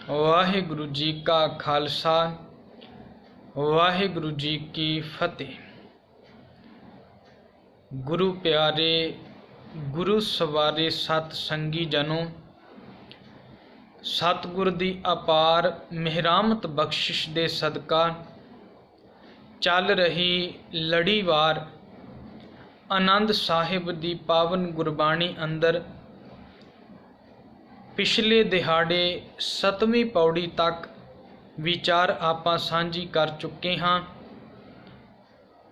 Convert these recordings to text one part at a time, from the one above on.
वाहिगुरु जी का खालसा वाहिगुरु जी की फतेह। गुरु प्यारे गुरु सवारे सत संगी जनों, सतगुर दी अपार मेहरामत बख्शिश दे सदका चल रही लड़ीवार आनंद साहिब दी पावन गुरबाणी अंदर पिछले दिहाड़े 7वीं पौड़ी तक विचार आपां सांझी कर चुके हाँ।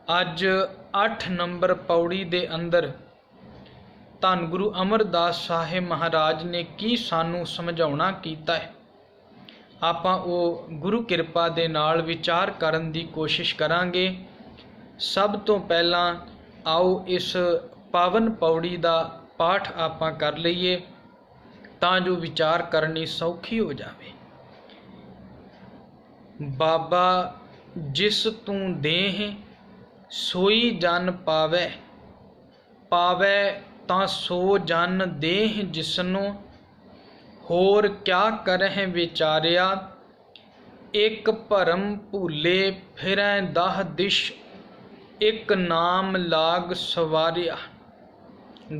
अज 8 नंबर पौड़ी दे अंदर धन गुरु अमरदास साहिब महाराज ने की सानू समझाउणा कीता है। आपां वो गुरु किरपा दे नाल विचार करन दी कोशिश करांगे। सब तो पहला आओ इस पावन पौड़ी दा पाठ आपां कर लईए तां जो विचार करनी सौखी हो जावे। बाबा जिस तू देह सोई जन पावै, पावै तां सो जन देह जिसनों, होर क्या करह विचारिया, एक भरम भूले फिरै दाह दिश, एक नाम लाग सवारिया,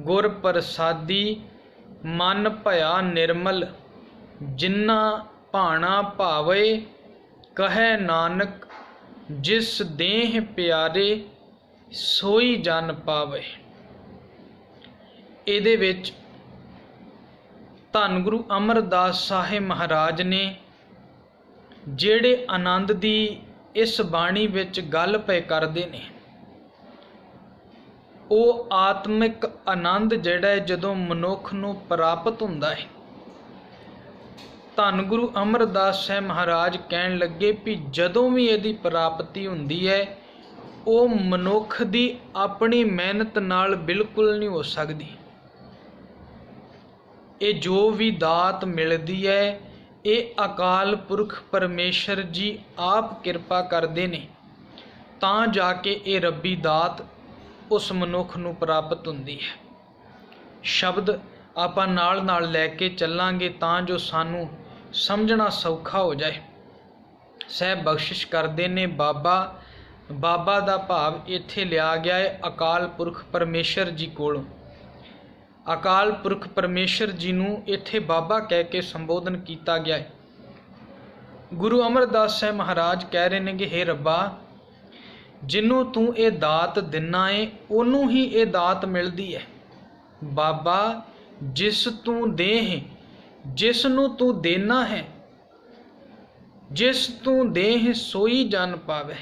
गुर प्रसादी मन भया निर्मल, जिन्ना भाणा भावे, कहे नानक जिस देह प्यारे, सोई जन पावे। इहदे विच धन गुरु अमरदास साहिब महाराज ने जेड़े आनंद दी इस बाणी विच गल पे करदे ने, ਉਹ आत्मिक आनंद ਜਿਹੜਾ ਜਦੋਂ ਮਨੁੱਖ ਨੂੰ ਪ੍ਰਾਪਤ ਹੁੰਦਾ ਹੈ। ਧੰਨ ਗੁਰੂ ਅਮਰਦਾਸ ਸਾਹਿਬ ਮਹਾਰਾਜ ਕਹਿਣ ਲੱਗੇ ਵੀ ਜਦੋਂ ਵੀ ਇਹਦੀ ਪ੍ਰਾਪਤੀ ਹੁੰਦੀ ਹੈ ਉਹ ਮਨੁੱਖ ਦੀ ਆਪਣੀ ਮਿਹਨਤ ਨਾਲ ਬਿਲਕੁਲ ਨਹੀਂ ਹੋ ਸਕਦੀ। ਇਹ ਜੋ ਵੀ ਦਾਤ ਮਿਲਦੀ ਹੈ ਇਹ ਅਕਾਲ ਪੁਰਖ ਪਰਮੇਸ਼ਰ ਜੀ ਆਪ ਕਿਰਪਾ ਕਰਦੇ ਨੇ ਤਾਂ ਜਾ ਕੇ ਇਹ ਰੱਬੀ ਦਾਤ उस मनुख नूं प्राप्त हुंदी है। शब्द आपां नाल नाल लैके चलांगे तां जो सानू समझना सौखा हो जाए। साहब बख्शिश करदे ने बाबा, बाबा दा भाव इत्थे लिया गया है अकाल पुरख परमेश्वर जी कोलों। अकाल पुरख परमेश्वर जी नूं इत्थे बाबा कह के संबोधन किया गया है। गुरु अमरदास साहब महाराज कह रहे ने कि हे रब्बा, जिन्हों तू ये दात दिना है उन्हों ही ये दात मिलती है। बाबा जिस तू दे है, जिस नू तू देना है, जिस तू दे है सोई जन पावे।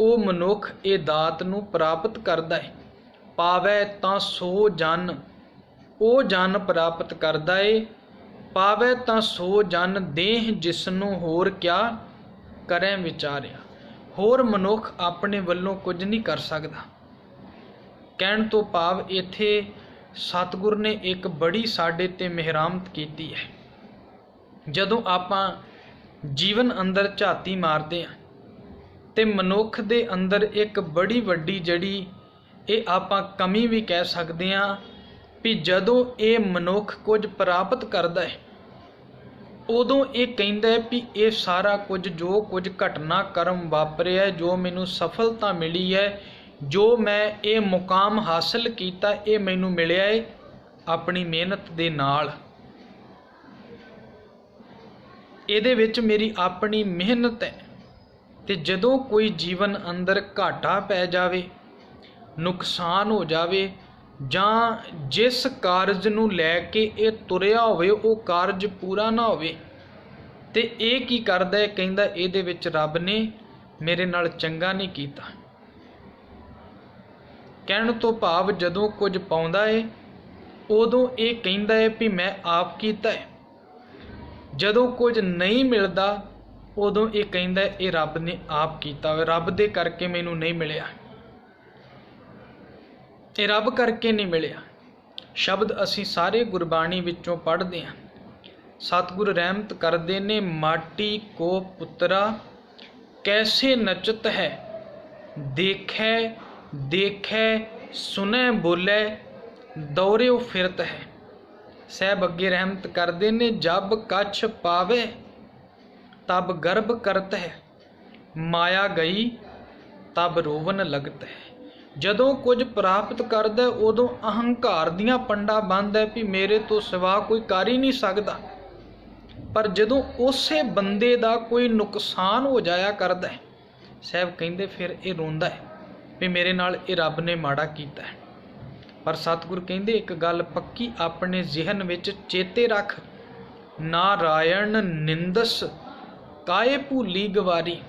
वो मनुख ये दात नू प्राप्त करता है। पावे तां सो जन, वो जन प्राप्त करता है। पावे तां सो जन देह जिसनों होर क्या करें विचारिया। होर मनुख अपने वल्लों कुछ नहीं कर सकता। कहण तो भाव इत्थे सतगुर ने एक बड़ी साडे ते मेहरामत कीती है। जदों आपां जीवन अंदर झाती मारदे हां ते मनुख दे अंदर एक बड़ी वड्डी जड़ी ये आपां कमी भी कह सकदे हां भी जदों ये मनुख कुछ प्राप्त करदा है उदों ये कहंदा है भी ये सारा कुछ जो कुछ घटना कर्म वापरिया, जो मैनू सफलता मिली है, जो मैं ये मुकाम हासिल किया, ये मैनू मिलिया है अपनी मेहनत दे नाल। इहदे विच मेरी अपनी मेहनत है। ते जदों कोई जीवन अंदर घाटा पै जावे, नुकसान हो जावे, जां जिस कारज नूं लैके ये तुरिया होवे वो कारज पूरा ना होवे ते ये की करदा है, कहंदा इहदे विच रब ने मेरे नाल चंगा नहीं कीता। कहण तो भाव जदों कुछ पाउंदा है उदों ये कहंदा है भी मैं आप कीता है। जदों कुछ नहीं मिलदा उदों ये कहंदा है ये रब ने आप कीता होवे, रब दे करके मैनू नहीं मिलिया, ये रब करके नहीं मिलिया। शब्द असी सारे गुरबाणी विचों पढ़ते हैं। सतगुर रहमत करते ने, माटी को पुत्रा कैसे नचत है, देखे देखे सुने बोले दौरे फिरत है। ਸਾਹਿਬ ਅੱਗੇ ਰਹਿਮਤ ਕਰਦੇ ਨੇ, ਜਬ ਕਛ ਪਾਵੇ ਤਬ ਗਰਭ ਕਰਤ ਹੈ, ਮਾਇਆ ਗਈ ਤਬ ਰੋਵਨ ਲਗਤ ਹੈ। ਜਦੋਂ ਕੁਝ ਪ੍ਰਾਪਤ ਕਰਦਾ ਉਦੋਂ ਅਹੰਕਾਰ ਦੀਆਂ ਪੰਡਾ ਬੰਨ੍ਹਦਾ ਵੀ ਮੇਰੇ ਤੋਂ ਸਿਵਾ ਕੋਈ ਕਰ ਹੀ ਨਹੀਂ ਸਕਦਾ। ਪਰ ਜਦੋਂ ਉਸੇ ਬੰਦੇ ਦਾ ਕੋਈ ਨੁਕਸਾਨ ਹੋ ਜਾਇਆ ਕਰਦਾ ਹੈ, ਸਾਹਿਬ ਕਹਿੰਦੇ ਫਿਰ ਇਹ ਰੋਂਦਾ ਹੈ ਵੀ ਮੇਰੇ ਨਾਲ ਇਹ ਰੱਬ ਨੇ ਮਾੜਾ ਕੀਤਾ ਹੈ। ਪਰ ਸਤਿਗੁਰ ਕਹਿੰਦੇ ਇੱਕ ਗੱਲ ਪੱਕੀ ਆਪਣੇ ਜ਼ਿਹਨ ਵਿੱਚ ਚੇਤੇ ਰੱਖ, ਨਾਰਾਇਣ ਨਿੰਦਸ ਕਾਏ ਭੂਲੀ ਗਵਾਰੀ,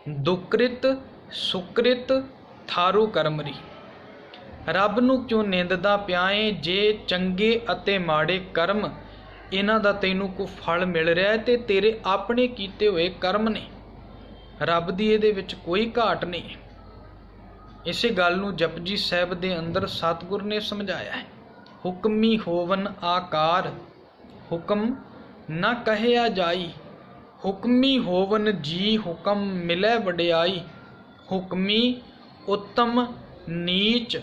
ਦੁਕ੍ਰਿਤ ਸੁਕ੍ਰਿਤ ਥਾਰੂ ਕਰਮਰੀ। ਰੱਬ ਨੂੰ ਕਿਉਂ ਨਿੰਦਦਾ ਪਿਆ ਏ? ਜੇ ਚੰਗੇ ਅਤੇ ਮਾੜੇ ਕਰਮ ਇਹਨਾਂ ਦਾ ਤੈਨੂੰ ਕੋਈ ਫਲ ਮਿਲ ਰਿਹਾ ਹੈ ਤੇ ਤੇਰੇ ਆਪਣੇ ਕੀਤੇ ਹੋਏ ਕਰਮ ਨੇ, ਰੱਬ ਦੀ ਇਹਦੇ ਵਿੱਚ ਕੋਈ ਘਾਟ ਨਹੀਂ। ਇਸੇ ਗੱਲ ਨੂੰ ਜਪਜੀ ਸਾਹਿਬ ਦੇ ਅੰਦਰ ਸਤਿਗੁਰ ਨੇ ਸਮਝਾਇਆ ਹੈ, ਹੁਕਮੀ ਹੋਵਨ ਆਕਾਰ ਹੁਕਮ ਨਾ ਕਹਿਆ ਜਾਈ, ਹੁਕਮੀ ਹੋਵਨ ਜੀ ਹੁਕਮ ਮਿਲੈ ਵਡਿਆਈ, ਹੁਕਮੀ ਉੱਤਮ ਨੀਚ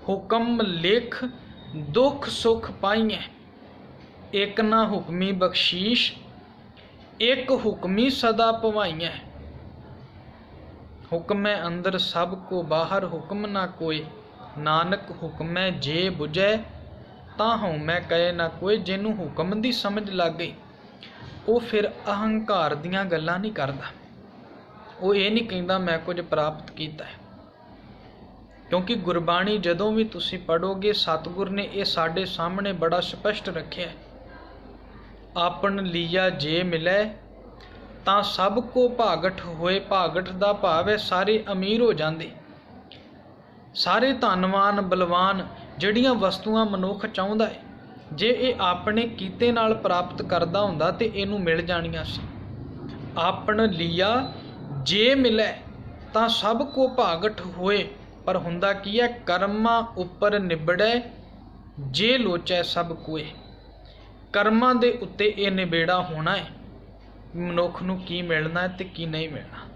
ਹੁਕਮ ਲਿਖ ਦੁੱਖ ਸੁਖ ਪਾਈਐ, ਇੱਕ ਨਾ ਹੁਕਮੀ ਬਖਸ਼ੀਸ਼ ਇੱਕ ਹੁਕਮੀ ਸਦਾ ਭਵਾਈਐ। ਹੁਕਮੈ ਅੰਦਰ ਸਭ ਕੋ ਬਾਹਰ ਹੁਕਮ ਨਾ ਕੋਏ, ਨਾਨਕ ਹੁਕਮੈ ਜੇ ਬੁਝੈ ਤਾਂ ਹਉਮੈ ਕਹੇ ਨਾ ਕੋਈ। ਜਿਹਨੂੰ ਹੁਕਮ ਦੀ ਸਮਝ ਲੱਗ ਗਈ ਉਹ ਫਿਰ ਅਹੰਕਾਰ ਦੀਆਂ ਗੱਲਾਂ ਨਹੀਂ ਕਰਦਾ। ਉਹ ਇਹ ਨਹੀਂ ਕਹਿੰਦਾ ਮੈਂ ਕੁਝ ਪ੍ਰਾਪਤ ਕੀਤਾ ਹੈ, ਕਿਉਂਕਿ ਗੁਰਬਾਣੀ ਜਦੋਂ ਵੀ ਤੁਸੀਂ ਪੜ੍ਹੋਗੇ ਸਤਿਗੁਰ ਨੇ ਇਹ ਸਾਡੇ ਸਾਹਮਣੇ ਬੜਾ ਸਪਸ਼ਟ ਰੱਖਿਆ, ਆਪਨ ਲੀਆ ਜੇ ਮਿਲੈ ਤਾਂ ਸਭ ਕੋ ਭਾਗਠ ਹੋਏ। ਭਾਗਠ ਦਾ ਭਾਵ ਹੈ ਸਾਰੇ ਅਮੀਰ ਹੋ ਜਾਂਦੇ, ਸਾਰੇ ਧਨਵਾਨ ਬਲਵਾਨ। ਜਿਹੜੀਆਂ ਵਸਤੂਆਂ ਮਨੁੱਖ ਚਾਹੁੰਦਾ ਹੈ ਜੇ ਇਹ ਆਪਣੇ ਕੀਤੇ ਨਾਲ ਪ੍ਰਾਪਤ ਕਰਦਾ ਹੁੰਦਾ ਤੇ ਇਹਨੂੰ ਮਿਲ ਜਾਣੀਆਂ ਸੀ। ਆਪਨ ਲੀਆ ਜੇ ਮਿਲੈ ਤਾਂ ਸਭ ਕੋ ਭਾਗਠ ਹੋਏ, ਪਰ ਹੁੰਦਾ ਕੀ ਹੈ? ਕਰਮਾਂ ਉੱਪਰ ਨਿਬੜੈ ਜੇ ਲੋਚੈ ਸਭ ਕੋਏ। ਕਰਮਾਂ ਦੇ ਉੱਤੇ ਇਹ ਨਿਬੇੜਾ ਹੋਣਾ ਹੈ, ਮਨੁੱਖ ਨੂੰ ਕੀ ਮਿਲਣਾ ਹੈ ਤੇ ਕੀ ਨਹੀਂ ਮਿਲਣਾ।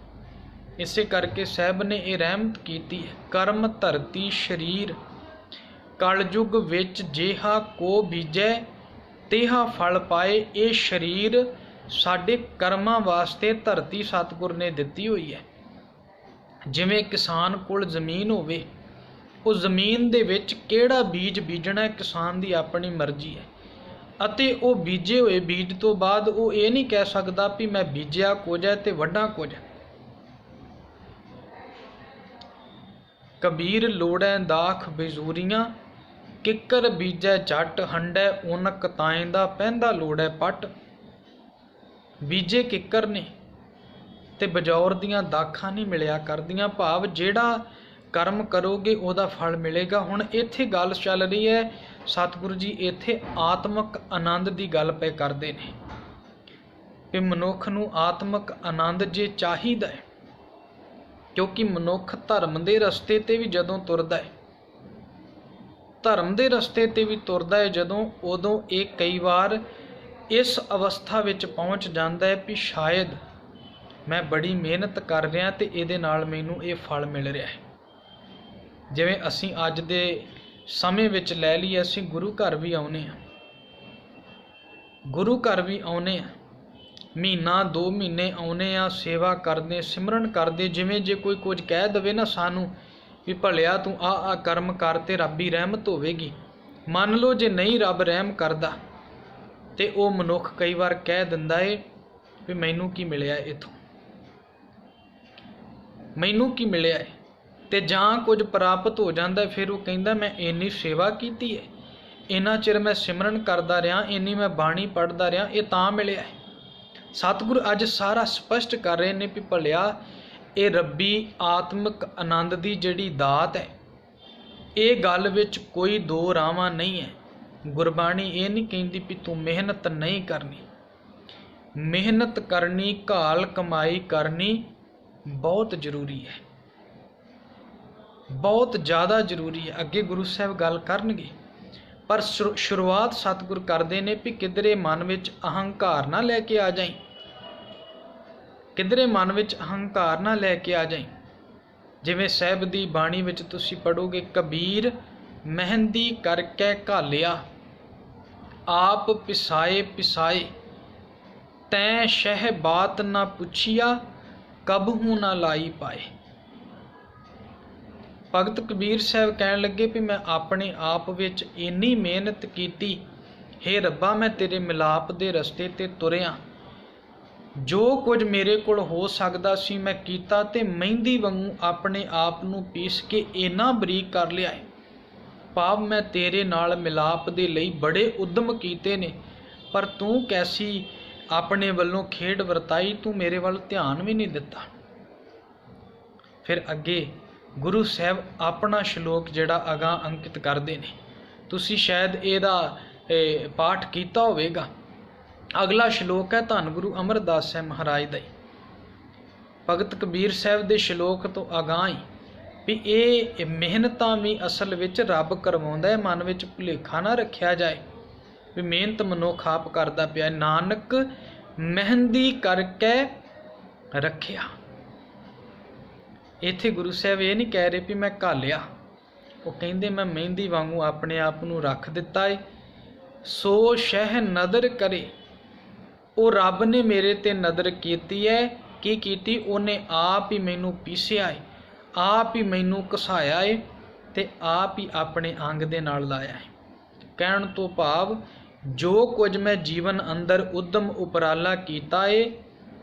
ਇਸੇ ਕਰਕੇ ਸਾਹਿਬ ਨੇ ਇਹ ਰਹਿਮਤ ਕੀਤੀ ਹੈ, ਕਰਮ ਧਰਤੀ ਸਰੀਰ ਕਲਯੁਗ ਵਿੱਚ ਜਿਹਾ ਕੋ ਬੀਜੈ ਤੇਹਾ ਫਲ ਪਾਏ। ਇਹ ਸਰੀਰ ਸਾਡੇ ਕਰਮਾਂ ਵਾਸਤੇ ਧਰਤੀ ਸਤਿਗੁਰ ਨੇ ਦਿੱਤੀ ਹੋਈ ਹੈ। ਜਿਵੇਂ ਕਿਸਾਨ ਕੋਲ ਜ਼ਮੀਨ ਹੋਵੇ, ਉਹ ਜ਼ਮੀਨ ਦੇ ਵਿੱਚ ਕਿਹੜਾ ਬੀਜ ਬੀਜਣਾ ਕਿਸਾਨ ਦੀ ਆਪਣੀ ਮਰਜ਼ੀ ਹੈ, ਅਤੇ ਉਹ ਬੀਜੇ ਹੋਏ ਬੀਜ ਤੋਂ ਬਾਅਦ ਉਹ ਇਹ ਨਹੀਂ ਕਹਿ ਸਕਦਾ ਵੀ ਮੈਂ ਬੀਜਿਆ ਕੁਝ ਹੈ ਤੇ ਵੱਢਾਂ ਕੁਝ। ਕਬੀਰ ਲੋੜੈ ਦਾਖ ਬਜ਼ੂਰੀਆਂ, ਕਿੱਕਰ ਬੀਜੈ ਜੱਟ ਹੰਡੈ ਓਨਕ ਤਾਏ ਦਾ ਪਹਿੰਦਾ ਲੋੜੈ ਪੱਟ। ਬੀਜੇ ਕਿੱਕਰ ਨੇ ਤੇ ਬਜੌਰ ਦੀਆਂ ਦਾਖਾਂ ਨਹੀਂ ਮਿਲਿਆ ਕਰਦੀਆਂ, ਭਾਵ ਜਿਹੜਾ ਕਰਮ ਕਰੋਗੇ ਉਹਦਾ ਫਲ ਮਿਲੇਗਾ। ਹੁਣ ਇੱਥੇ ਗੱਲ ਚੱਲ ਰਹੀ ਹੈ, ਸਤਿਗੁਰੂ ਜੀ ਇੱਥੇ ਆਤਮਿਕ ਆਨੰਦ ਦੀ ਗੱਲ ਪਏ ਕਰਦੇ ਨੇ ਕਿ ਮਨੁੱਖ ਨੂੰ ਆਤਮਿਕ ਆਨੰਦ ਜੇ ਚਾਹੀਦਾ ਹੈ, ਕਿਉਂਕਿ ਮਨੁੱਖ ਧਰਮ ਦੇ ਰਸਤੇ ਤੇ ਵੀ ਜਦੋਂ ਤੁਰਦਾ ਹੈ, ਧਰਮ ਦੇ ਰਸਤੇ ਤੇ ਵੀ ਤੁਰਦਾ ਹੈ ਜਦੋਂ, ਉਦੋਂ ਇਹ ਕਈ ਵਾਰ ਇਸ ਅਵਸਥਾ ਵਿੱਚ ਪਹੁੰਚ ਜਾਂਦਾ ਹੈ ਵੀ ਸ਼ਾਇਦ ਮੈਂ ਬੜੀ ਮਿਹਨਤ ਕਰ ਰਿਹਾ ਤੇ ਇਹਦੇ ਨਾਲ ਮੈਨੂੰ ਇਹ ਫਲ ਮਿਲ ਰਿਹਾ ਹੈ। ਜਿਵੇਂ ਅਸੀਂ ਅੱਜ ਦੇ ਸਮੇਂ ਵਿੱਚ ਲੈ ਲਈਏ, ਅਸੀਂ ਗੁਰੂ ਘਰ ਵੀ ਆਉਂਦੇ ਹਾਂ, ਗੁਰੂ ਘਰ ਵੀ ਆਉਂਦੇ ਹਾਂ, ਮਹੀਨਾ 2 ਮਹੀਨੇ ਆਉਂਦੇ ਹਾਂ, ਸੇਵਾ ਕਰਦੇ ਸਿਮਰਨ ਕਰਦੇ। ਜਿਵੇਂ ਜੇ ਕੋਈ ਕੁਝ ਕਹਿ ਦੇਵੇ ਨਾ ਸਾਨੂੰ ਵੀ ਭਲਿਆ ਤੂੰ ਆ ਕਰਮ ਕਰ ਤੇ ਰੱਬੀ ਰਹਿਮਤ ਹੋਵੇਗੀ, ਮੰਨ ਲਓ ਜੇ ਨਹੀਂ ਰੱਬ ਰਹਿਮ ਕਰਦਾ ਤੇ ਉਹ ਮਨੁੱਖ ਕਈ ਵਾਰ ਕਹਿ ਦਿੰਦਾ ਏ ਵੀ ਮੈਨੂੰ ਕੀ ਮਿਲਿਆ ਇੱਥੋਂ, ਮੈਨੂੰ ਕੀ ਮਿਲਿਆ ਏ, ਤੇ ਜਾਂ ਕੁਝ ਪ੍ਰਾਪਤ ਹੋ ਜਾਂਦਾ ਫਿਰ ਉਹ ਕਹਿੰਦਾ ਮੈਂ ਇੰਨੀ ਸੇਵਾ ਕੀਤੀ ਹੈ, ਇੰਨਾ ਚਿਰ ਮੈਂ ਸਿਮਰਨ ਕਰਦਾ ਰਿਹਾ, ਇੰਨੀ ਮੈਂ ਬਾਣੀ ਪੜ੍ਹਦਾ ਰਿਹਾ, ਇਹ ਤਾਂ ਮਿਲਿਆ ਹੈ। ਸਤਿਗੁਰੂ ਅੱਜ ਸਾਰਾ ਸਪਸ਼ਟ ਕਰ ਰਹੇ ਨੇ ਵੀ ਭਲਿਆ ਇਹ ਰੱਬੀ ਆਤਮਿਕ ਆਨੰਦ ਦੀ ਜਿਹੜੀ ਦਾਤ ਹੈ, ਇਹ ਗੱਲ ਵਿੱਚ ਕੋਈ ਦੋ ਰਾਵਾਂ ਨਹੀਂ ਹੈ। ਗੁਰਬਾਣੀ ਇਹ ਨਹੀਂ ਕਹਿੰਦੀ ਵੀ ਤੂੰ ਮਿਹਨਤ ਨਹੀਂ ਕਰਨੀ, ਮਿਹਨਤ ਕਰਨੀ, ਘਾਲ ਕਮਾਈ ਕਰਨੀ ਬਹੁਤ ਜ਼ਰੂਰੀ ਹੈ, ਬਹੁਤ ਜ਼ਿਆਦਾ ਜ਼ਰੂਰੀ ਹੈ। ਅੱਗੇ ਗੁਰੂ ਸਾਹਿਬ ਗੱਲ ਕਰਨਗੇ, ਪਰ ਸ਼ੁਰੂਆਤ ਸਤਿਗੁਰ ਕਰਦੇ ਨੇ ਵੀ ਕਿਧਰੇ ਮਨ ਵਿੱਚ ਅਹੰਕਾਰ ਨਾ ਲੈ ਕੇ ਆ ਜਾਈਂ, ਕਿਧਰੇ ਮਨ ਵਿੱਚ ਅਹੰਕਾਰ ਨਾ ਲੈ ਕੇ ਆ ਜਾਈਂ। ਜਿਵੇਂ ਸਾਹਿਬ ਦੀ ਬਾਣੀ ਵਿੱਚ ਤੁਸੀਂ ਪੜ੍ਹੋਗੇ, ਕਬੀਰ ਮਹਿੰਦੀ ਕਰਕੇ ਘਾਲਿਆ आप पिसाए पिसाए, तैं शह बात ना पुछिया, कबहू ना लाई पाए। भगत कबीर साहब कहन लगे भी मैं अपने आप विच इन्नी मेहनत कीती, हे रब्बा मैं तेरे मिलाप दे रस्ते ते तुरिया, जो कुछ मेरे कोल हो सकदा सी मैं कीता, ते मेहंदी वांगू अपने आप नूं पीस के इन्ना बरीक कर लिया है। भाव मैं तेरे नाल मिलाप दे लई बड़े उद्यम कीते ने, पर तू कैसी अपने वल्लों खेड वरताई, तू मेरे वल ध्यान भी नहीं दिता। फिर अगे गुरु साहब अपना श्लोक जिहड़ा अगां अंकित करदे ने, तुसी शायद इहदा पाठ कीता होवेगा। अगला श्लोक है धन गुरु अमरदास साहब महाराज दा। भगत कबीर साहब दे श्लोक तो अगां ही भी ये मेहनतां भी असल विच रब करवाउंदा है, मन विच भुलेखा ना रखिया जाए भी मेहनत मनुख आप करदा पिया। नानक मेहंदी करके रखिया। इत्थे गुरु साहब ये नहीं कह रहे भी मैं घालिया, वो कहंदे मैं मेहंदी वांगू अपने आप नूं रख दिता है। सो शह नदर करे, वो रब ने मेरे ते नदर कीती है। की कीती? उन्हें आप ही मैनू पीसिया है, आप ही मैनू घसाया है, ते आप ही अपने अंग दे नाल लाया है। कहण तो भाव जो कुछ मैं जीवन अंदर उद्यम उपराला कीता है,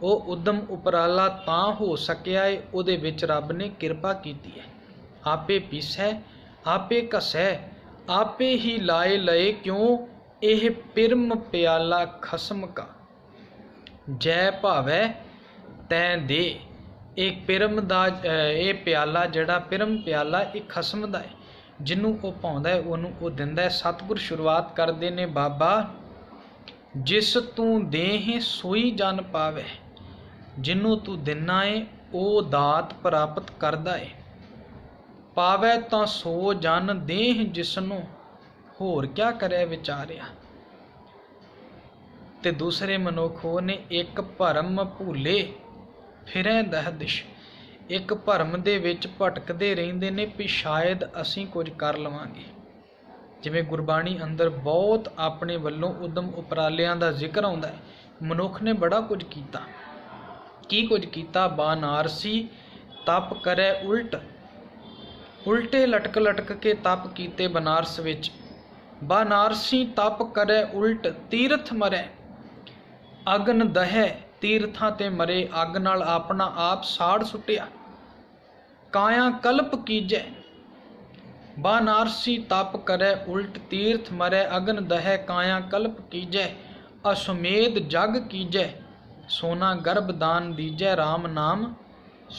वो उद्यम उपराला तां हो सकिया है, उहदे विच रब ने किरपा कीती है। आपे पीसै, आपे घसै, आपे ही लाए लए, क्यों एह पिरम प्याला खसम का, जै भावै तैं दे। एक पिरम दा ये प्याला जिहड़ा पिरम प्याला ये खसम दा है, जिन्हों वो पाउंदा है उहनूं वो दिंदा है। सतगुर शुरुआत करदे ने, बाबा जिस तू देह सोई जन पावै, जिन्हों तू दिना है वो दात प्राप्त करदा है। पावै तां सो जन देह जिसनों, होर क्या करे विचारिया। ते दूसरे मनुख हो ने, एक भरम भूले फिरै दह दिश, एक भरम दे विच भटकदे रहिंदे ने भी शायद असीं कुछ कर लवांगे। जिवें गुरबाणी अंदर बहुत अपने वल्लों उद्यम उपरालियां दा जिक्र आउंदा है। मनुख ने बड़ा कुछ कीता। की कुछ कीता? बानारसी तप करे उल्ट, उल्टे लटक लटक के तप कीते बनारस विच। बानारसी तप करे उल्ट, तीरथ मरै अगन दहै, तीर्थां ते मरे अग नाल अपना आप साड़ सुटिया। काया कल्प कीजै, बानारसी तप करे उल्ट, तीर्थ मरै अगन दहै, काया कल्प कीजै। अश्वमेध जग कीजै, सोना गर्भ दान दीजै, राम नाम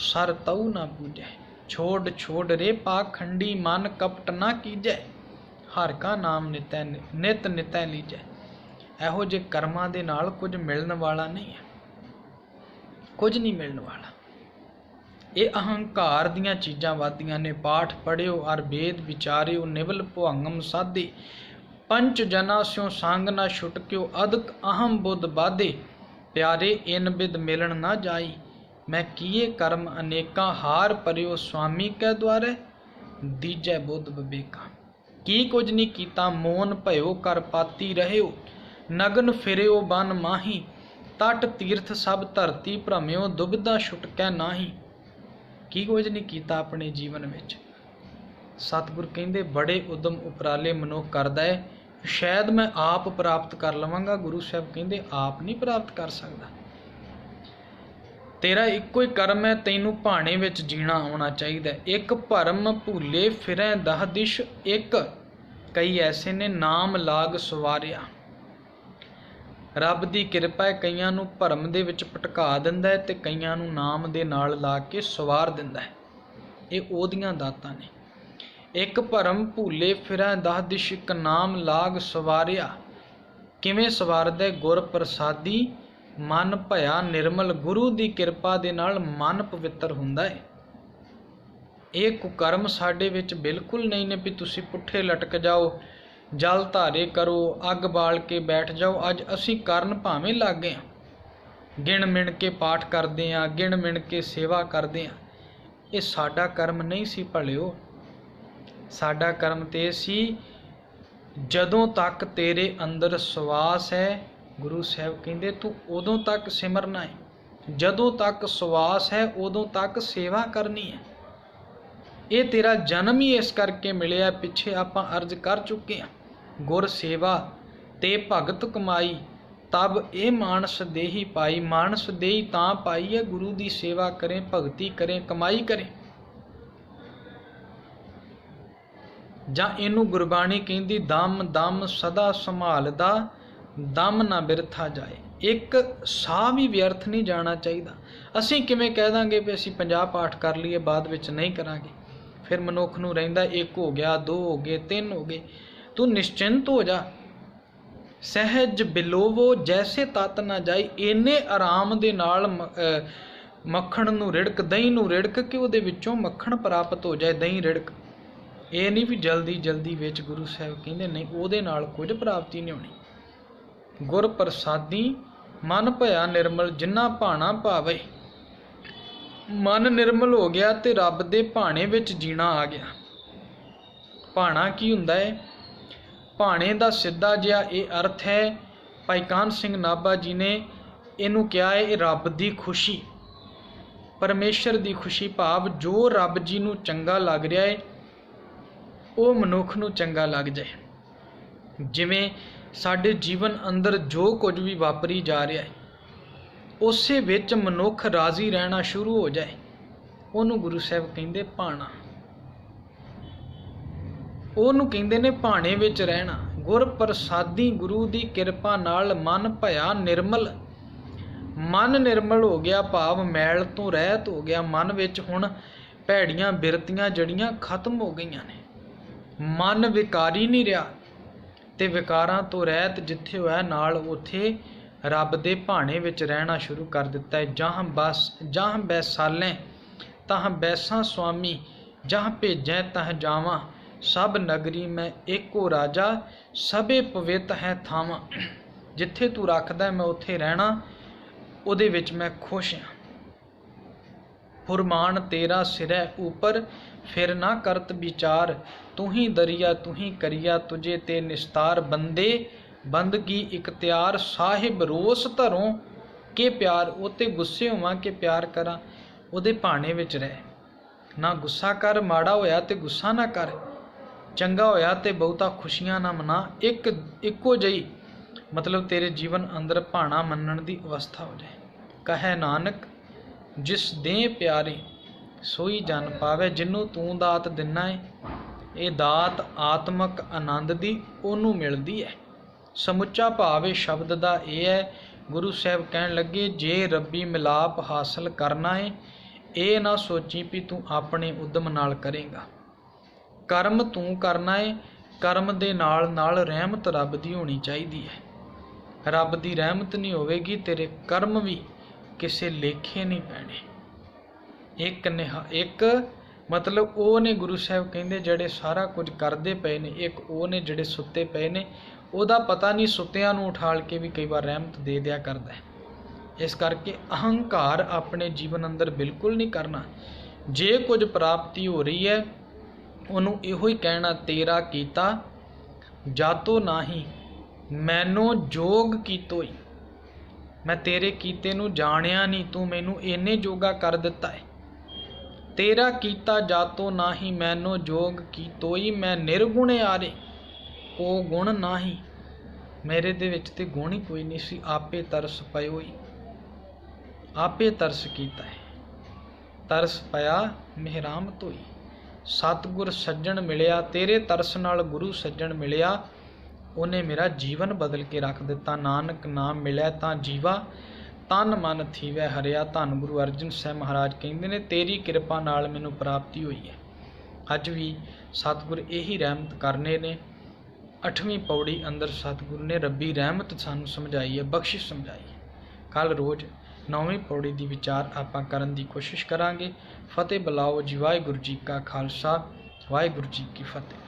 सर तऊ ना पूजै। छोड़ छोड़ रे पाखंडी, मन कपट ना कीजै, हर का नाम नितै नित नितै लीजै। ਇਹੋ ਜਿਹੇ ਕਰਮਾਂ ਦੇ ਨਾਲ ਕੁਝ ਮਿਲਣ ਵਾਲਾ ਨਹੀਂ ਹੈ, ਕੁਝ ਨਹੀਂ ਮਿਲਣ ਵਾਲਾ। ਇਹ ਅਹੰਕਾਰ ਦੀਆਂ ਚੀਜ਼ਾਂ ਵਾਦੀਆਂ ਨੇ। ਪਾਠ ਪੜ੍ਹਿਓ ਅਰ ਵੇਦ ਵਿਚਾਰਿਓ, ਨਿਵਲ ਭੁਅੰਗਮ ਸਾਧੇ, ਪੰਚ ਜਨਾ ਸਿਓ ਸੰਗ ਨਾ ਛੁਟਕਿਓ, ਅਦਕ ਅਹਮ ਬੁੱਧ ਬਾਧੇ, ਪਿਆਰੇ ਇਨ ਬਿਦ ਮਿਲਣ ਨਾ ਜਾਈ। ਮੈਂ ਕੀਏ ਕਰਮ ਅਨੇਕਾਂ, ਹਾਰ ਪਰਿਓ ਸੁਆਮੀ ਕੈ ਦੁਆਰੇ, ਦੀਜੈ ਬੁੱਧ ਵਿਵੇਕਾ। ਕੀ ਕੁਝ ਨਹੀਂ ਕੀਤਾ, ਮੋਨ ਭਇਓ ਕਰ ਪਾਤੀ ਰਹਿਓ, नगन फिरियो बन माही, तट तीर्थ सब धरती भ्रमियो, दुविधा छुटकै नाही। की कुछ नहीं कीता अपने जीवन में। सतगुर कहंदे बड़े उद्यम उपराले मनुख करदा है, शायद मैं आप प्राप्त कर लवांगा। गुरु साहब कहंदे आप नहीं प्राप्त कर सकदा। तेरा इक्को ही कर्म है, तैनूं भाणे विच जीना आउणा चाहीदा। एक भरम भूले फिरै दह दिश, एक कई ऐसे ने नाम लाग सवारिया। रब की किरपा है, कईयां नूं भरम दे विच भटका दिंदा है ते कईयां नूं नाम दे नाल ला के सवार दिंदा है। ये ओहदियां दातां ने। एक भरम भूले फिरै दह दिश, एक नाम लाग सवारिया। किवें सवारदा? गुर प्रसादी मन भया निर्मल, गुरु की किरपा दे नाल मन पवित्र हुंदा है। ये कुकर्म साडे विच बिल्कुल नहीं ने भी तुसीं पुठे लटक जाओ, जल धारे करो, अग बाल के बैठ जाओ। अज असी करन भावें लग गए हैं, गिण मिण के पाठ करते हैं, गिण मिण के सेवा करते हैं। ये साडा कर्म नहीं सी भलिओ। साडा कर्म ते सी ਜਦੋਂ ਤੱਕ ਤੇਰੇ ਅੰਦਰ ਸਵਾਸ ਹੈ, ਗੁਰੂ ਸਾਹਿਬ ਕਹਿੰਦੇ ਤੂੰ ਉਦੋਂ ਤੱਕ ਸਿਮਰਨਾ ਹੈ। ਜਦੋਂ ਤੱਕ ਸਵਾਸ ਹੈ ਉਦੋਂ ਤੱਕ ਸੇਵਾ ਕਰਨੀ ਹੈ। ਇਹ ਤੇਰਾ ਜਨਮ ਹੀ ਇਸ ਕਰਕੇ ਮਿਲਿਆ, ਪਿੱਛੇ ਆਪਾਂ ਅਰਜ਼ ਕਰ ਚੁੱਕੇ ਹਾਂ। ਗੁਰ ਸੇਵਾ ਤੇ ਭਗਤ ਕਮਾਈ, ਤਬ ਇਹ ਮਾਨਸ ਦੇਹੀ ਪਾਈ। ਮਾਨਸ ਦੇਹੀ ਤਾਂ ਪਾਈ ਹੈ, ਗੁਰੂ ਦੀ ਸੇਵਾ ਕਰੇ, ਭਗਤੀ ਕਰੇ, ਕਮਾਈ ਕਰੇ। ਜਾਂ ਇਹਨੂੰ ਗੁਰਬਾਣੀ ਕਹਿੰਦੀ ਦਮ ਦਮ ਸਦਾ ਸੰਭਾਲਦਾ, ਦਮ ਨਾ ਬਿਰਥਾ ਜਾਏ। ਇੱਕ ਸਾਹ ਵੀ ਵਿਅਰਥ ਨਹੀਂ ਜਾਣਾ ਚਾਹੀਦਾ। ਅਸੀਂ ਕਿਵੇਂ ਕਹਿ ਦਾਂਗੇ ਵੀ ਅਸੀਂ 50 ਪਾਠ ਕਰ ਲਈਏ, ਬਾਅਦ ਵਿੱਚ ਨਹੀਂ ਕਰਾਂਗੇ। ਫਿਰ ਮਨੁੱਖ ਨੂੰ ਰਹਿੰਦਾ 1 ਹੋ ਗਿਆ, 2 ਹੋ ਗਏ, 3 ਹੋ ਗਏ। ਤੂੰ ਨਿਸ਼ਚਿੰਤ ਹੋ ਜਾ। ਸਹਿਜ ਬਿਲੋਵੋ ਜੈਸੇ ਤਤ ਨਾ ਜਾਈ। ਇੰਨੇ ਆਰਾਮ ਦੇ ਨਾਲ ਮੱਖਣ ਨੂੰ ਰਿੜਕ, ਦਹੀਂ ਨੂੰ ਰਿੜਕ ਕੇ ਉਹਦੇ ਵਿੱਚੋਂ ਮੱਖਣ ਪ੍ਰਾਪਤ ਹੋ ਜਾਏ। ਦਹੀਂ ਰਿੜਕ, ਇਹ ਨਹੀਂ ਵੀ ਜਲਦੀ ਜਲਦੀ ਵਿੱਚ। ਗੁਰੂ ਸਾਹਿਬ ਕਹਿੰਦੇ ਨਹੀਂ, ਉਹਦੇ ਨਾਲ ਕੁਝ ਪ੍ਰਾਪਤੀ ਨਹੀਂ ਹੋਣੀ। ਗੁਰ ਪ੍ਰਸਾਦੀ ਮਨ ਭਇਆ ਨਿਰਮਲ, ਜਿੰਨਾ ਭਾਣਾ ਭਾਵੇ। ਮਨ ਨਿਰਮਲ ਹੋ ਗਿਆ ਤੇ ਰੱਬ ਦੇ ਭਾਣੇ ਵਿੱਚ ਜੀਣਾ ਆ ਗਿਆ। ਭਾਣਾ ਕੀ ਹੁੰਦਾ ਹੈ? ਭਾਣੇ ਦਾ ਸਿੱਧਾ ਜਿਹਾ ਇਹ ਅਰਥ ਹੈ, ਭਾਈ ਕਾਹਨ ਸਿੰਘ ਨਾਭਾ ਜੀ ਨੇ ਇਹਨੂੰ ਕਿਹਾ ਹੈ, ਇਹ ਰੱਬ ਦੀ ਖੁਸ਼ੀ, ਪਰਮੇਸ਼ਰ ਦੀ ਖੁਸ਼ੀ। ਭਾਵ ਜੋ ਰੱਬ ਜੀ ਨੂੰ ਚੰਗਾ ਲੱਗ ਰਿਹਾ ਹੈ ਉਹ ਮਨੁੱਖ ਨੂੰ ਚੰਗਾ ਲੱਗ ਜਾਏ। ਜਿਵੇਂ ਸਾਡੇ ਜੀਵਨ ਅੰਦਰ ਜੋ ਕੁਝ ਵੀ ਵਾਪਰੀ ਜਾ ਰਿਹਾ ਹੈ, ਉਸੇ ਵਿੱਚ ਮਨੁੱਖ ਰਾਜ਼ੀ ਰਹਿਣਾ ਸ਼ੁਰੂ ਹੋ ਜਾਏ, ਉਹਨੂੰ ਗੁਰੂ ਸਾਹਿਬ ਕਹਿੰਦੇ ਭਾਣਾ। ਉਹਨੂੰ ਕਹਿੰਦੇ ਨੇ ਭਾਣੇ ਵਿੱਚ ਰਹਿਣਾ। ਗੁਰ ਪ੍ਰਸਾਦੀ, ਗੁਰੂ ਦੀ ਕਿਰਪਾ ਨਾਲ ਮਨ ਭਇਆ ਨਿਰਮਲ। ਮਨ ਨਿਰਮਲ ਹੋ ਗਿਆ, ਭਾਵ ਮੈਲ ਤੋਂ ਰਹਿਤ ਹੋ ਗਿਆ। ਮਨ ਵਿੱਚ ਹੁਣ ਭੈੜੀਆਂ ਬਿਰਤੀਆਂ ਜੜੀਆਂ ਖਤਮ ਹੋ ਗਈਆਂ ਨੇ। ਮਨ ਵਿਕਾਰੀ ਨਹੀਂ ਰਿਹਾ, ਤੇ ਵਿਕਾਰਾਂ ਤੋਂ ਰਹਿਤ ਜਿੱਥੇ ਹੋਇਆ ਨਾਲ ਉੱਥੇ ਰੱਬ ਦੇ ਭਾਣੇ ਵਿੱਚ ਰਹਿਣਾ ਸ਼ੁਰੂ ਕਰ ਦਿੱਤਾ ਹੈ। ਜਹਾਂ ਬੈਸਾਲੈ ਤਹਾਂ ਬੈਸਾਂ ਸੁਆਮੀ, ਜਹਾਂ ਭੇਜੈ ਤਹ ਜਾਵਾਂ। ਸਭ ਨਗਰੀ ਮੈਂ ਏਕੋ ਰਾਜਾ, ਸਭੇ ਪਵਿੱਤ ਹੈ ਥਾਵਾਂ। ਜਿੱਥੇ ਤੂੰ ਰੱਖਦਾ ਮੈਂ ਉੱਥੇ ਰਹਿਣਾ, ਉਹਦੇ ਵਿੱਚ ਮੈਂ ਖੁਸ਼ ਹਾਂ। ਫੁਰਮਾਨ ਤੇਰਾ ਸਿਰੈ ਉਪਰ, ਫਿਰ ਨਾ ਕਰਤ ਵਿਚਾਰ। ਤੂੰ ਹੀ ਦਰਿਆ ਤੂੰ ਹੀ ਕਰਿਆ, ਤੁਝੇ ਤੇ ਨਿਸਤਾਰ। ਬੰਦੇ ਬੰਦਗੀ ਇਖਤਿਆਰ, ਸਾਹਿਬ ਰੋਸ ਧਰੋਂ ਕੇ ਪਿਆਰ। ਉਹ ਤੇ ਗੁੱਸੇ ਹੋਵਾਂ ਕਿ ਪਿਆਰ ਕਰਾਂ, ਉਹਦੇ ਭਾਣੇ ਵਿੱਚ ਰਹਿ। ਨਾ ਗੁੱਸਾ ਕਰ, ਮਾੜਾ ਹੋਇਆ ਤੇ ਗੁੱਸਾ ਨਾ ਕਰ, ਚੰਗਾ ਹੋਇਆ ਤੇ ਬਹੁਤਾ ਖੁਸ਼ੀਆਂ ਨਾ ਮਨਾ। ਇੱਕੋ ਜਿਹੀ ਮਤਲਬ ਤੇਰੇ ਜੀਵਨ ਅੰਦਰ ਭਾਣਾ ਮੰਨਣ ਦੀ ਅਵਸਥਾ ਹੋ ਜਾਏ। ਕਹੈ ਨਾਨਕ ਜਿਸ ਦੇ ਪਿਆਰੇ, ਸੋਈ ਜਨ ਪਾਵੇ। ਜਿਹਨੂੰ ਤੂੰ ਦਾਤ ਦਿੰਨਾ ਹੈ, ਇਹ ਦਾਤ ਆਤਮਕ ਆਨੰਦ ਦੀ ਉਹਨੂੰ ਮਿਲਦੀ ਹੈ। ਸਮੁੱਚਾ ਭਾਵ ਇਹ ਸ਼ਬਦ ਦਾ ਇਹ ਹੈ। ਗੁਰੂ ਸਾਹਿਬ ਕਹਿਣ ਲੱਗੇ, ਜੇ ਰੱਬੀ ਮਿਲਾਪ ਹਾਸਲ ਕਰਨਾ ਹੈ, ਇਹ ਨਾ ਸੋਚੀ ਵੀ ਤੂੰ ਆਪਣੇ ਉਦਮ ਨਾਲ ਕਰੇਗਾ। ਕਰਮ ਤੂੰ ਕਰਨਾ ਹੈ, ਕਰਮ ਦੇ ਨਾਲ ਨਾਲ ਰਹਿਮਤ ਰੱਬ ਦੀ ਹੋਣੀ ਚਾਹੀਦੀ ਹੈ। ਰੱਬ ਦੀ ਰਹਿਮਤ ਨਹੀਂ ਹੋਵੇਗੀ, ਤੇਰੇ ਕਰਮ ਵੀ ਕਿਸੇ ਲੇਖੇ ਨਹੀਂ ਪੈਣੇ। ਇੱਕ ਮਤਲਬ ਉਹ ਨੇ, ਗੁਰੂ ਸਾਹਿਬ ਕਹਿੰਦੇ ਜਿਹੜੇ ਸਾਰਾ ਕੁਝ ਕਰਦੇ ਪਏ ਨੇ। ਇੱਕ ਉਹ ਨੇ ਜਿਹੜੇ ਸੁੱਤੇ ਪਏ ਨੇ, ਉਹਦਾ ਪਤਾ ਨਹੀਂ, ਸੁੱਤਿਆਂ ਨੂੰ ਉਠਾਲ ਕੇ ਵੀ ਕਈ ਵਾਰ ਰਹਿਮਤ ਦੇ ਦਿਆ ਕਰਦਾ ਹੈ। ਇਸ ਕਰਕੇ ਅਹੰਕਾਰ ਆਪਣੇ ਜੀਵਨ ਅੰਦਰ ਬਿਲਕੁਲ ਨਹੀਂ ਕਰਨਾ। ਜੇ ਕੁਝ ਪ੍ਰਾਪਤੀ ਹੋ ਰਹੀ ਹੈ, ਉਹਨੂੰ ਇਹੋ ਹੀ ਕਹਿਣਾ, ਤੇਰਾ ਕੀਤਾ ਜਾਤੋ ਨਾਹੀ, ਮੈਨੂੰ ਜੋਗ ਕੀਤੋ ਹੀ। ਮੈਂ ਤੇਰੇ ਕੀਤੇ ਨੂੰ ਜਾਣਿਆ ਨਹੀਂ, ਤੂੰ ਮੈਨੂੰ ਇੰਨੇ ਜੋਗਾ ਕਰ ਦਿੱਤਾ ਹੈ। ਤੇਰਾ ਕੀਤਾ ਜਾਤੋ ਨਾਹੀ, ਮੈਨੂੰ ਜੋਗ ਕੀਤੋਈ। ਮੈਂ ਨਿਰਗੁਣੇ ਆਰੇ, ਉਹ ਗੁਣ ਨਾਹੀ। ਮੇਰੇ ਦੇ ਵਿੱਚ ਤੇ ਗੁਣ ਹੀ ਕੋਈ ਨਹੀਂ ਸੀ। ਆਪੇ ਤਰਸ ਪਇਓਈ, ਆਪੇ ਤਰਸ ਕੀਤਾ ਹੈ। ਤਰਸ ਪਿਆ ਮਿਹਰਾਮ ਧੋਈ। ਸਤਿਗੁਰ ਸੱਜਣ ਮਿਲਿਆ, ਤੇਰੇ ਤਰਸ ਨਾਲ ਗੁਰੂ ਸੱਜਣ ਮਿਲਿਆ, ਉਹਨੇ ਮੇਰਾ ਜੀਵਨ ਬਦਲ ਕੇ ਰੱਖ ਦਿੱਤਾ। ਨਾਨਕ ਨਾਮ ਮਿਲਿਆ ਤਾਂ ਜੀਵਾ, ਤਨ ਮਨ ਥੀਵੈ ਹਰਿਆ। ਧੰਨ ਗੁਰੂ ਅਰਜਨ ਸਾਹਿਬ ਮਹਾਰਾਜ ਕਹਿੰਦੇ ਨੇ, ਤੇਰੀ ਕਿਰਪਾ ਨਾਲ ਮੈਨੂੰ ਪ੍ਰਾਪਤੀ ਹੋਈ ਹੈ। ਅੱਜ ਵੀ ਸਤਿਗੁਰ ਇਹੀ ਰਹਿਮਤ ਕਰਨੇ ਨੇ। 8ਵੀਂ ਪੌੜੀ ਅੰਦਰ ਸਤਿਗੁਰੂ ਨੇ ਰੱਬੀ ਰਹਿਮਤ ਸਾਨੂੰ ਸਮਝਾਈ ਹੈ, ਬਖਸ਼ਿਸ਼ ਸਮਝਾਈ ਹੈ। ਕੱਲ ਰੋਜ਼ 9ਵੀਂ ਪੌੜੀ ਦੀ ਵਿਚਾਰ ਆਪਾਂ ਕਰਨ ਦੀ ਕੋਸ਼ਿਸ਼ ਕਰਾਂਗੇ। ਫਤਿਹ ਬੁਲਾਓ ਜੀ। ਵਾਹਿਗੁਰੂ ਜੀ ਕਾ ਖਾਲਸਾ, ਵਾਹਿਗੁਰੂ ਜੀ ਕੀ ਫਤਿਹ।